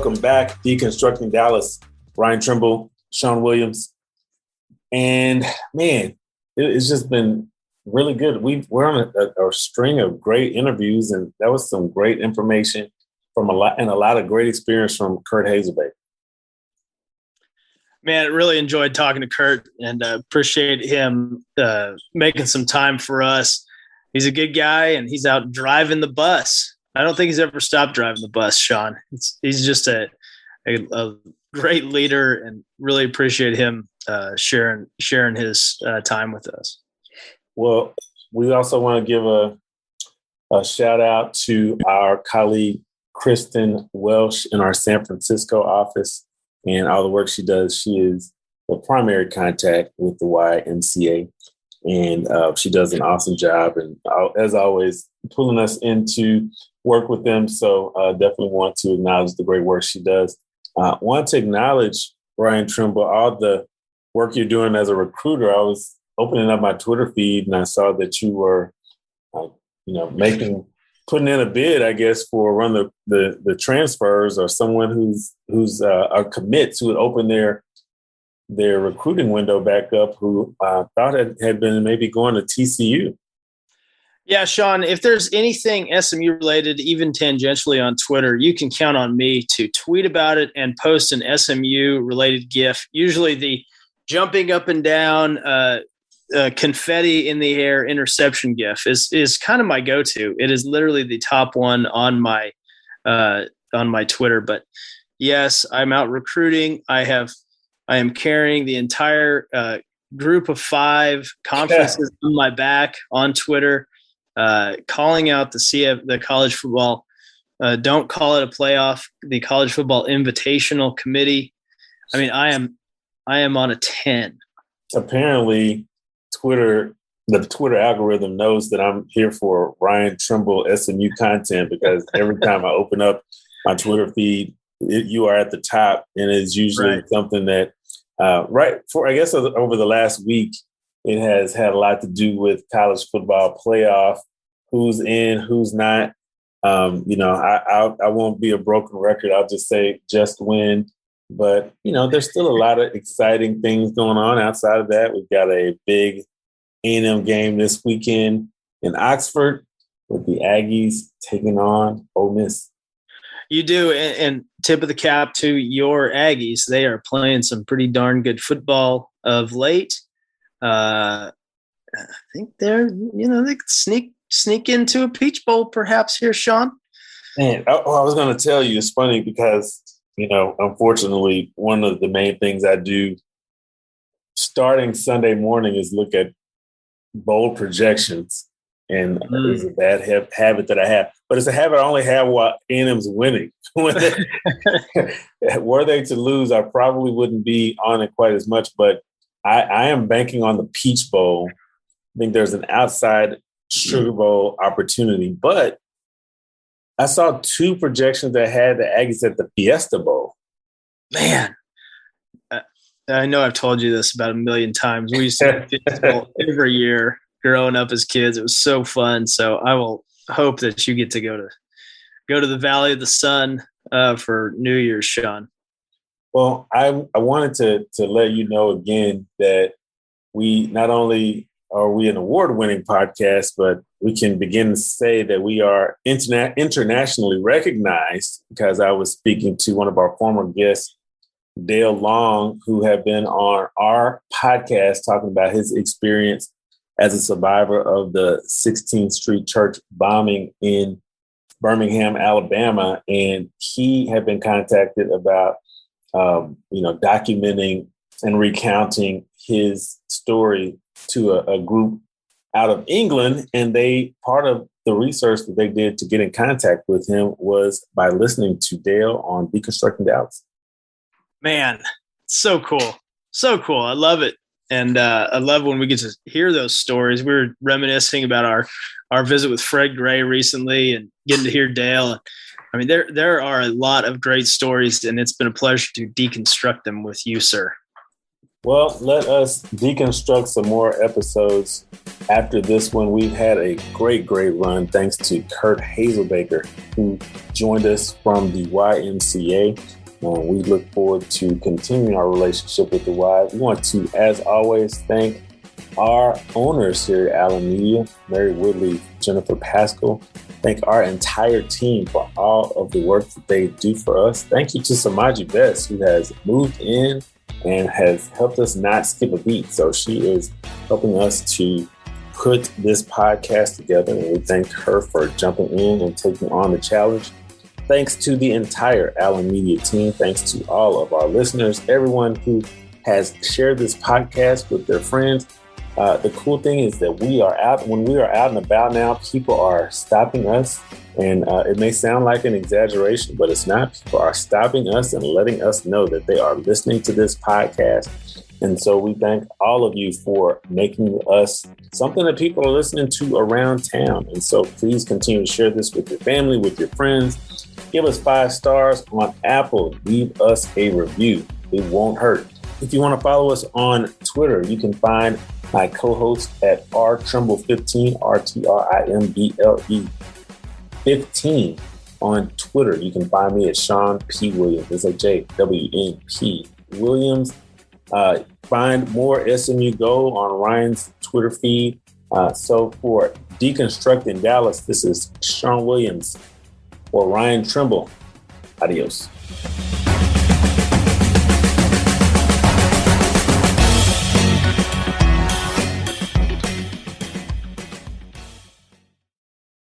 welcome back. Deconstructing Dallas, Ryan Trimble, Shawn Williams. And man, it's just been really good. We're on a string of great interviews, and that was some great information from a lot of great experience from Curt Hazelbaker. Man, I really enjoyed talking to Curt and appreciate him making some time for us. He's a good guy, and he's out driving the bus. I don't think he's ever stopped driving the bus, Shawn. He's just a great leader, and really appreciate him sharing his time with us. Well, we also want to give a shout out to our colleague, Kristen Welsh, in our San Francisco office, and all the work she does. She is the primary contact with the YMCA, and she does an awesome job. And as always, pulling us into work with them. So definitely want to acknowledge the great work she does. Want to acknowledge, Ryan Trimble, all the work you're doing as a recruiter. I was opening up my Twitter feed and I saw that you were, putting in a bid, I guess, for one of the transfers, or someone who's a commits who would open their recruiting window back up, who thought it had been maybe going to TCU. Yeah, Shawn, if there's anything SMU related, even tangentially on Twitter, you can count on me to tweet about it and post an SMU related GIF. Usually the jumping up and down, confetti in the air interception GIF is kind of my go-to. It is literally the top one on my Twitter. But yes, I'm out recruiting. I am carrying the entire group of 5 conferences on my back on Twitter. Calling out the college football, don't call it a playoff, the college football invitational committee. I mean, I am on a 10. Apparently the Twitter algorithm knows that I'm here for Ryan Trimble SMU content, because every time I open up my Twitter feed, you are at the top, and it's usually something that over the last week, it has had a lot to do with college football playoff, who's in, who's not. I won't be a broken record. I'll just say just win. But, there's still a lot of exciting things going on outside of that. We've got a big A&M game this weekend in Oxford with the Aggies taking on Ole Miss. You do, and tip of the cap to your Aggies. They are playing some pretty darn good football of late. I think they could sneak into a Peach Bowl perhaps here, Shawn. Man, I was going to tell you, it's funny because, unfortunately, one of the main things I do starting Sunday morning is look at bowl projections. And it's a bad habit that I have. But it's a habit I only have while A&M's winning. Were they to lose, I probably wouldn't be on it quite as much. But I am banking on the Peach Bowl. I think there's an outside Sugar Bowl opportunity. But I saw 2 projections that had the Aggies at the Fiesta Bowl. Man, I know I've told you this about a million times. We used to have Fiesta Bowl every year growing up as kids. It was so fun. So I will hope that you get to go to the Valley of the Sun for New Year's, Shawn. Well, I wanted to let you know again that we not only are we an award-winning podcast, but we can begin to say that we are internationally recognized, because I was speaking to one of our former guests, Dale Long, who had been on our podcast talking about his experience as a survivor of the 16th Street Church bombing in Birmingham, Alabama. And he had been contacted about, documenting and recounting his story to a group out of England. And part of the research that they did to get in contact with him was by listening to Dale on Deconstructing Dallas. Man, so cool. So cool. I love it. And I love when we get to hear those stories. We were reminiscing about our visit with Fred Gray recently and getting to hear Dale. I mean, there are a lot of great stories, and it's been a pleasure to deconstruct them with you, sir. Well, let us deconstruct some more episodes After this one, we've had a great run thanks to Curt Hazelbaker, who joined us from the YMCA. We look forward to continuing our relationship with the Y. We want to, as always, thank our owners here at Allyn Media, Mary Woodley, Jennifer Pascal. Thank our entire team for all of the work that they do for us. Thank you to Samaji Best, who has moved in and has helped us not skip a beat. So she is helping us to put this podcast together, and we thank her for jumping in and taking on the challenge. Thanks to the entire Allyn Media team. Thanks to all of our listeners, everyone who has shared this podcast with their friends. The cool thing is that when we are out and about now, people are stopping us. And it may sound like an exaggeration, but it's not. People are stopping us and letting us know that they are listening to this podcast. And so we thank all of you for making us something that people are listening to around town. And so please continue to share this with your family, with your friends. Give us 5 stars on Apple. Leave us a review. It won't hurt. If you want to follow us on Twitter, you can find my co-host at rtrimble15, RTRIMBLE 15 on Twitter. You can find me at Shawn P. Williams. It's a JWNP Williams. Find more SMU Go on Ryan's Twitter feed. So for Deconstructing Dallas, this is Shawn Williams for Ryan Trimble. Adios.